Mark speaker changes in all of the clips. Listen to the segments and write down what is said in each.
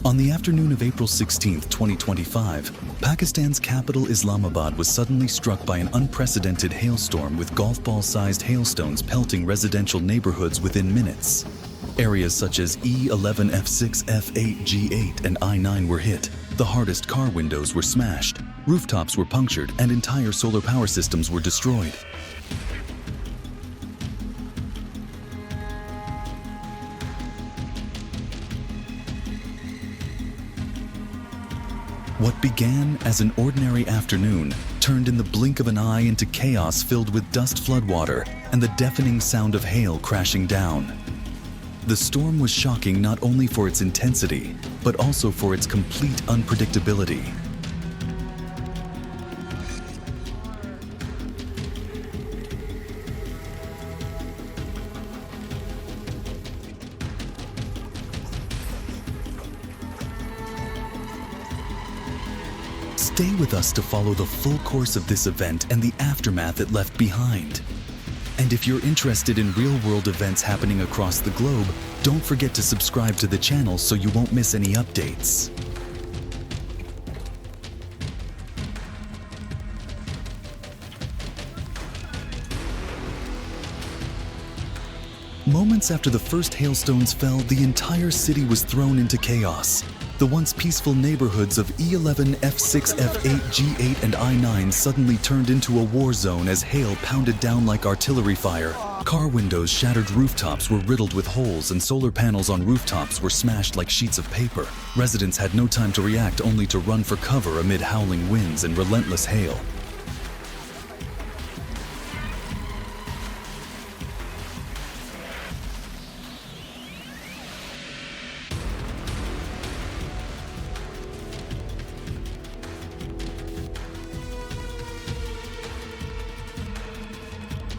Speaker 1: On the afternoon of April 16, 2025, Pakistan's capital Islamabad was suddenly struck by an unprecedented hailstorm with golf ball-sized hailstones pelting residential neighborhoods within minutes. Areas such as E11, F6, F8, G8, and I9 were hit. The hardest car windows were smashed, rooftops were punctured, and entire solar power systems were destroyed. What began as an ordinary afternoon turned in the blink of an eye into chaos filled with dust floodwater and the deafening sound of hail crashing down. The storm was shocking not only for its intensity, but also for its complete unpredictability. Stay with us to follow the full course of this event and the aftermath it left behind. And if you're interested in real-world events happening across the globe, don't forget to subscribe to the channel so you won't miss any updates. Moments after the first hailstones fell, the entire city was thrown into chaos. The once peaceful neighborhoods of E11, F6, F8, G8, and I9 suddenly turned into a war zone as hail pounded down like artillery fire. Car windows shattered, rooftops were riddled with holes, and solar panels on rooftops were smashed like sheets of paper. Residents had no time to react, only to run for cover amid howling winds and relentless hail.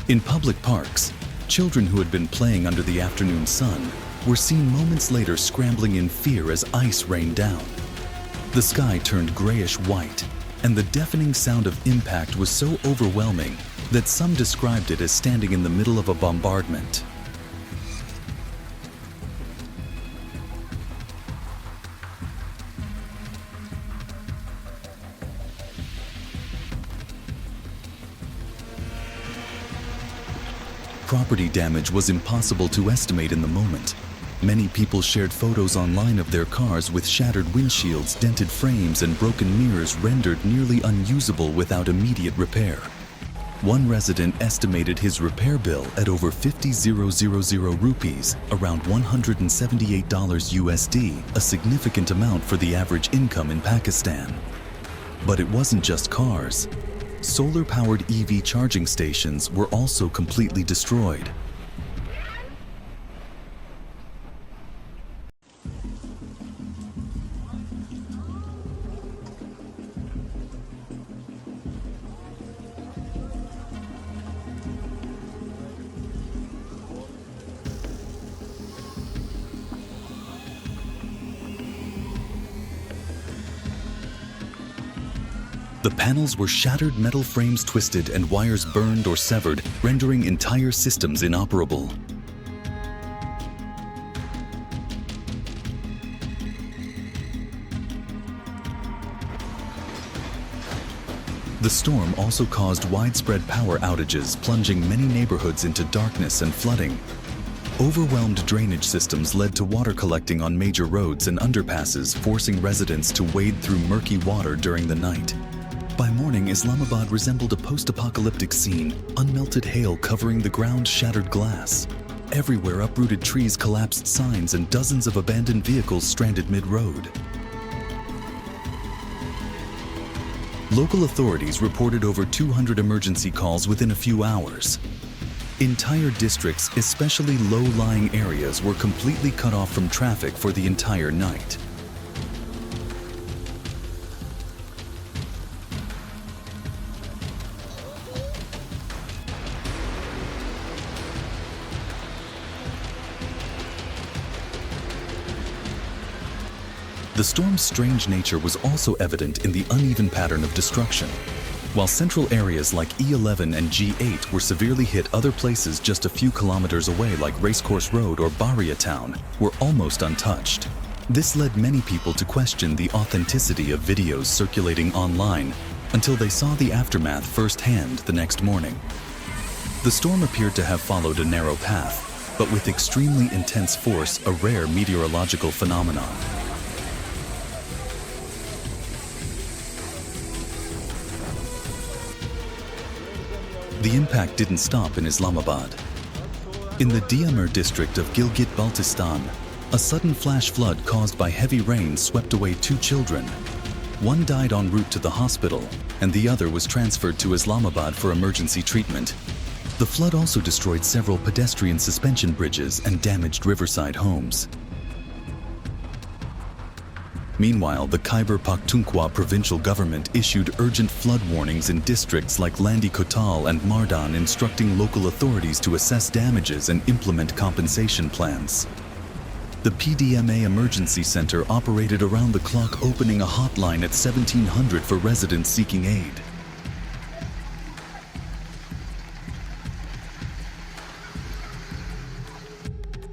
Speaker 1: In public parks, children who had been playing under the afternoon sun were seen moments later scrambling in fear as ice rained down. The sky turned grayish-white, and the deafening sound of impact was so overwhelming that some described it as standing in the middle of a bombardment. Property damage was impossible to estimate in the moment. Many people shared photos online of their cars with shattered windshields, dented frames, and broken mirrors rendered nearly unusable without immediate repair. One resident estimated his repair bill at over 50,000 rupees, around $178 USD, a significant amount for the average income in Pakistan. But it wasn't just cars. Solar-powered EV charging stations were also completely destroyed. The panels were shattered, metal frames twisted, and wires burned or severed, rendering entire systems inoperable. The storm also caused widespread power outages, plunging many neighborhoods into darkness and flooding. Overwhelmed drainage systems led to water collecting on major roads and underpasses, forcing residents to wade through murky water during the night. By morning, Islamabad resembled a post-apocalyptic scene, unmelted hail covering the ground, shattered glass. Everywhere, uprooted trees, collapsed signs, and dozens of abandoned vehicles stranded mid-road. Local authorities reported over 200 emergency calls within a few hours. Entire districts, especially low-lying areas, were completely cut off from traffic for the entire night. The storm's strange nature was also evident in the uneven pattern of destruction. While central areas like E11 and G8 were severely hit, other places just a few kilometers away like Racecourse Road or Baria Town were almost untouched. This led many people to question the authenticity of videos circulating online until they saw the aftermath firsthand the next morning. The storm appeared to have followed a narrow path, but with extremely intense force, a rare meteorological phenomenon. The impact didn't stop in Islamabad. In the Diyamur district of Gilgit-Baltistan, a sudden flash flood caused by heavy rain swept away 2 children. One died en route to the hospital, and the other was transferred to Islamabad for emergency treatment. The flood also destroyed several pedestrian suspension bridges and damaged riverside homes. Meanwhile, the Khyber Pakhtunkhwa provincial government issued urgent flood warnings in districts like Landi Kotal and Mardan, instructing local authorities to assess damages and implement compensation plans. The PDMA Emergency Center operated around the clock, opening a hotline at 1700 for residents seeking aid.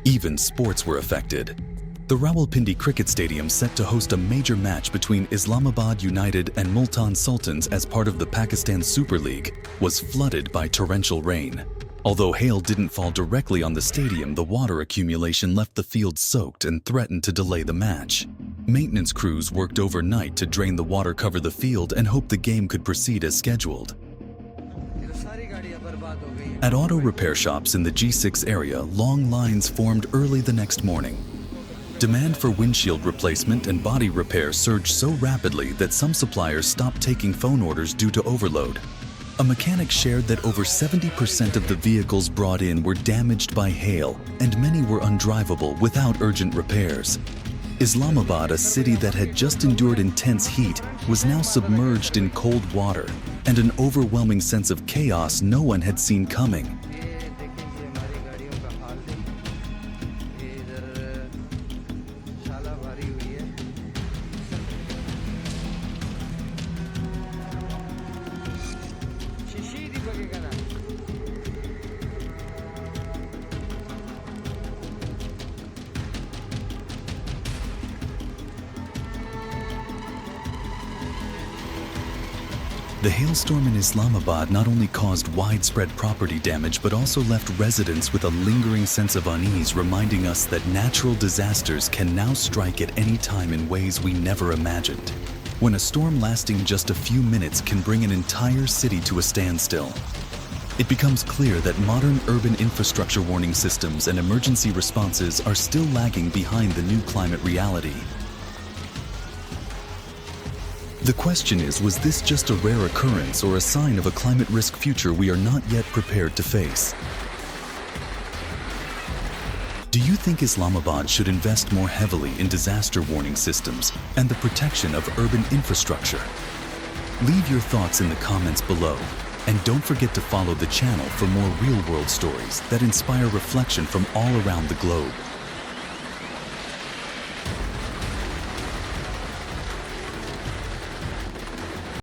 Speaker 1: Even sports were affected. The Rawalpindi Cricket Stadium, set to host a major match between Islamabad United and Multan Sultans as part of the Pakistan Super League, was flooded by torrential rain. Although hail didn't fall directly on the stadium, the water accumulation left the field soaked and threatened to delay the match. Maintenance crews worked overnight to drain the water, cover the field, and hope the game could proceed as scheduled. At auto repair shops in the G6 area, long lines formed early the next morning. Demand for windshield replacement and body repair surged so rapidly that some suppliers stopped taking phone orders due to overload. A mechanic shared that over 70% of the vehicles brought in were damaged by hail, and many were undrivable without urgent repairs. Islamabad, a city that had just endured intense heat, was now submerged in cold water, and an overwhelming sense of chaos no one had seen coming. The hailstorm in Islamabad not only caused widespread property damage, but also left residents with a lingering sense of unease, reminding us that natural disasters can now strike at any time in ways we never imagined. When a storm lasting just a few minutes can bring an entire city to a standstill, it becomes clear that modern urban infrastructure warning systems and emergency responses are still lagging behind the new climate reality. The question is, was this just a rare occurrence or a sign of a climate risk future we are not yet prepared to face? Do you think Islamabad should invest more heavily in disaster warning systems and the protection of urban infrastructure? Leave your thoughts in the comments below, and don't forget to follow the channel for more real-world stories that inspire reflection from all around the globe.